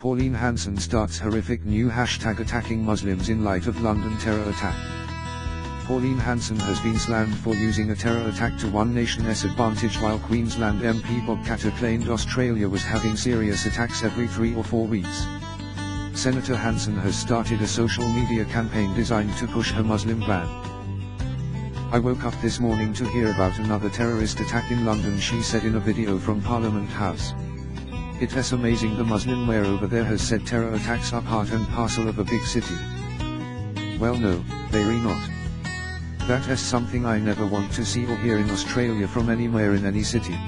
Pauline Hanson starts horrific new hashtag attacking Muslims in light of London terror attack. Pauline Hanson has been slammed for using a terror attack to one nation's advantage, while Queensland MP Bob Katter claimed Australia was having serious attacks every 3 or 4 weeks. Senator Hanson has started a social media campaign designed to push her Muslim ban. "I woke up this morning to hear about another terrorist attack in London," she said in a video from Parliament House. "It's amazing the Muslim mayor over there has said terror attacks are part and parcel of a big city. Well, no, they're not. That is something I never want to see or hear in Australia from any mayor in any city."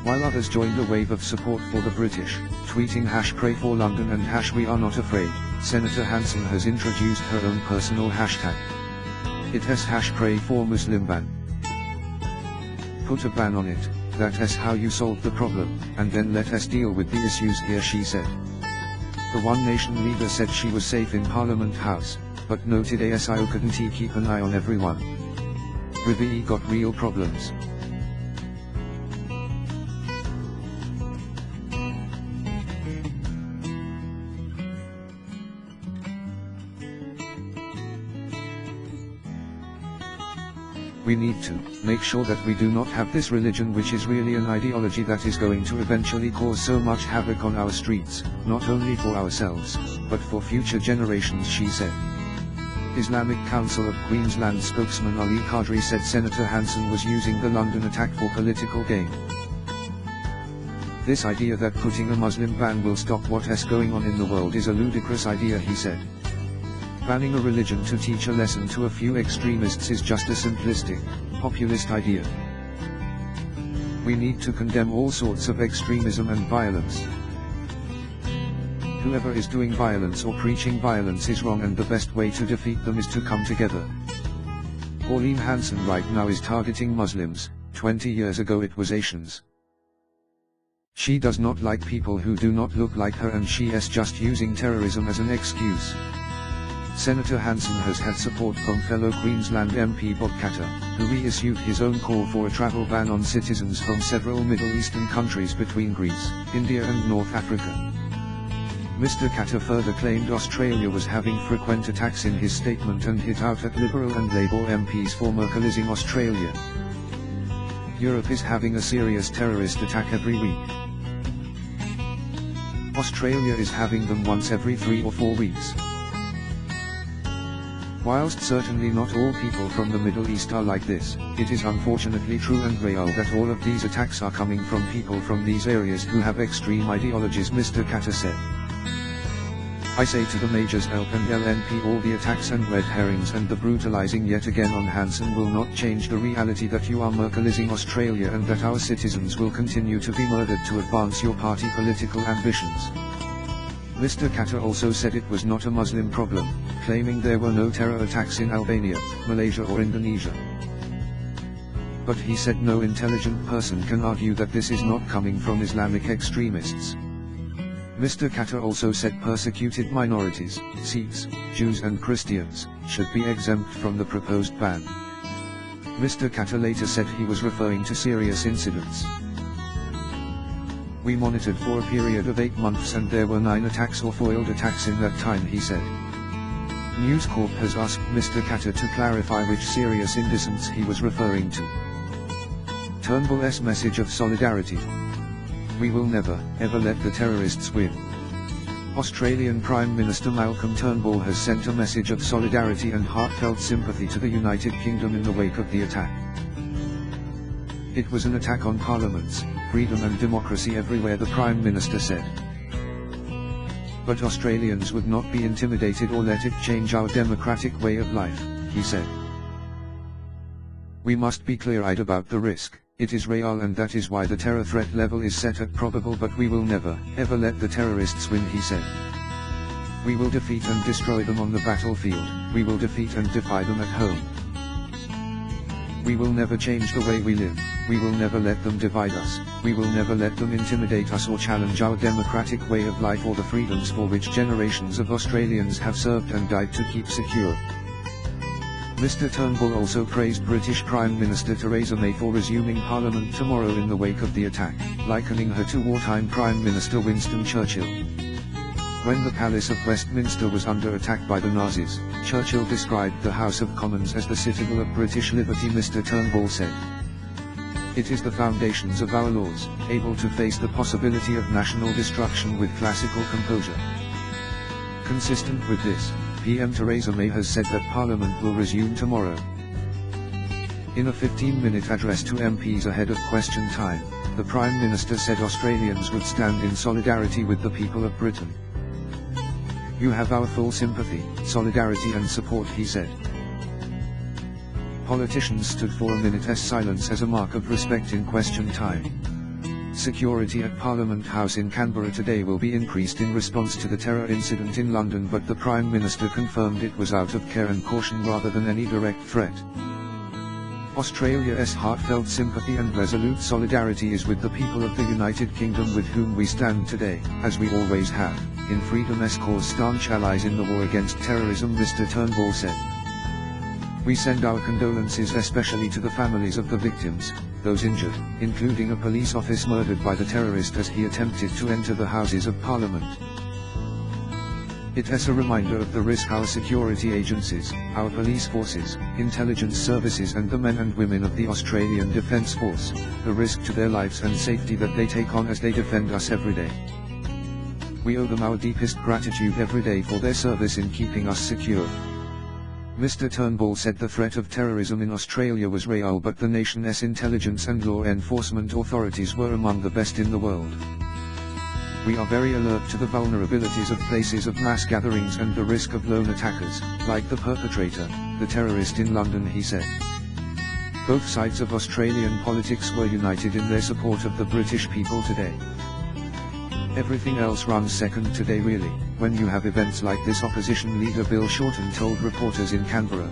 While others joined a wave of support for the British, tweeting #PrayForLondon and #WeAreNotAfraid, Senator Hanson has introduced her own personal hashtag. It has #PrayForMuslimBan. "Put a ban on it, that is how you solve the problem, and then let us deal with the issues here," she said. The One Nation leader said she was safe in Parliament House, but noted ASIO couldn't keep an eye on everyone. "We've got real problems. We need to make sure that we do not have this religion, which is really an ideology that is going to eventually cause so much havoc on our streets, not only for ourselves, but for future generations," she said. Islamic Council of Queensland spokesman Ali Qadri said Senator Hanson was using the London attack for political gain. "This idea that putting a Muslim ban will stop what is going on in the world is a ludicrous idea," he said. "Banning a religion to teach a lesson to a few extremists is just a simplistic, populist idea. We need to condemn all sorts of extremism and violence. Whoever is doing violence or preaching violence is wrong, and the best way to defeat them is to come together." Pauline Hanson right now is targeting Muslims. 20 years ago it was Asians. She does not like people who do not look like her, and she is just using terrorism as an excuse. Senator Hanson has had support from fellow Queensland MP Bob Katter, who reissued his own call for a travel ban on citizens from several Middle Eastern countries between Greece, India and North Africa. Mr. Katter further claimed Australia was having frequent attacks in his statement, and hit out at Liberal and Labour MPs for Merkelising Australia. "Europe is having a serious terrorist attack every week. Australia is having them once every 3 or 4 weeks. Whilst certainly not all people from the Middle East are like this, it is unfortunately true and real that all of these attacks are coming from people from these areas who have extreme ideologies," Mr. Katter said. "I say to the majors help and LNP all the attacks and red herrings and the brutalizing yet again on Hanson will not change the reality that you are Merkelising Australia, and that our citizens will continue to be murdered to advance your party political ambitions." Mr. Katter also said it was not a Muslim problem, claiming there were no terror attacks in Albania, Malaysia or Indonesia. But he said no intelligent person can argue that this is not coming from Islamic extremists. Mr. Katter also said persecuted minorities, Sikhs, Jews and Christians, should be exempt from the proposed ban. Mr. Katter later said he was referring to serious incidents. "We monitored for a period of 8 months and there were 9 attacks or foiled attacks in that time," he said. News Corp has asked Mr. Katter to clarify which serious incidents he was referring to. Turnbull's message of solidarity. "We will never, ever let the terrorists win." Australian Prime Minister Malcolm Turnbull has sent a message of solidarity and heartfelt sympathy to the United Kingdom in the wake of the attack. "It was an attack on parliaments, freedom and democracy everywhere," the Prime Minister said. "But Australians would not be intimidated or let it change our democratic way of life," he said. "We must be clear-eyed about the risk. It is real, and that is why the terror threat level is set at probable, but we will never, ever let the terrorists win," he said. "We will defeat and destroy them on the battlefield, we will defeat and defy them at home. We will never change the way we live, we will never let them divide us, we will never let them intimidate us or challenge our democratic way of life or the freedoms for which generations of Australians have served and died to keep secure." Mr. Turnbull also praised British Prime Minister Theresa May for resuming Parliament tomorrow in the wake of the attack, likening her to wartime Prime Minister Winston Churchill. When the Palace of Westminster was under attack by the Nazis, Churchill described the House of Commons as the citadel of British liberty. Mr. Turnbull said, "It is the foundations of our laws, able to face the possibility of national destruction with classical composure." Consistent with this, PM Theresa May has said that Parliament will resume tomorrow. In a 15-minute address to MPs ahead of question time, the Prime Minister said Australians would stand in solidarity with the people of Britain. "You have our full sympathy, solidarity and support," he said. Politicians stood for a minute's silence as a mark of respect in question time. Security at Parliament House in Canberra today will be increased in response to the terror incident in London, but the Prime Minister confirmed it was out of care and caution rather than any direct threat. Australia's heartfelt sympathy and resolute solidarity is with the people of the United Kingdom, with whom we stand today, as we always have, in freedom's cause, staunch allies in the war against terrorism, Mr. Turnbull said. "We send our condolences especially to the families of the victims, those injured, including a police officer murdered by the terrorist as he attempted to enter the Houses of Parliament. It is a reminder of the risk our security agencies, our police forces, intelligence services and the men and women of the Australian Defence Force, the risk to their lives and safety that they take on as they defend us every day. We owe them our deepest gratitude every day for their service in keeping us secure." Mr. Turnbull said the threat of terrorism in Australia was real, but the nation's intelligence and law enforcement authorities were among the best in the world. "We are very alert to the vulnerabilities of places of mass gatherings and the risk of lone attackers, like the perpetrator, the terrorist in London," he said. Both sides of Australian politics were united in their support of the British people today. "Everything else runs second today really, when you have events like this," opposition leader Bill Shorten told reporters in Canberra.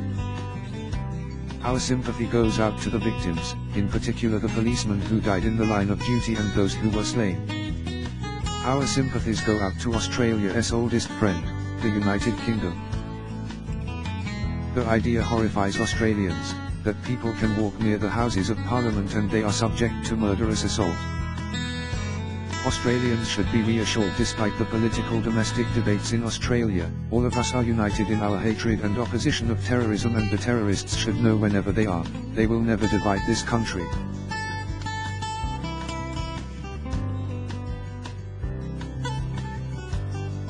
"Our sympathy goes out to the victims, in particular the policemen who died in the line of duty and those who were slain. Our sympathies go out to Australia's oldest friend, the United Kingdom. The idea horrifies Australians, that people can walk near the Houses of Parliament and they are subject to murderous assault. Australians should be reassured despite the political domestic debates in Australia, all of us are united in our hatred and opposition of terrorism, and the terrorists should know whenever they are, they will never divide this country."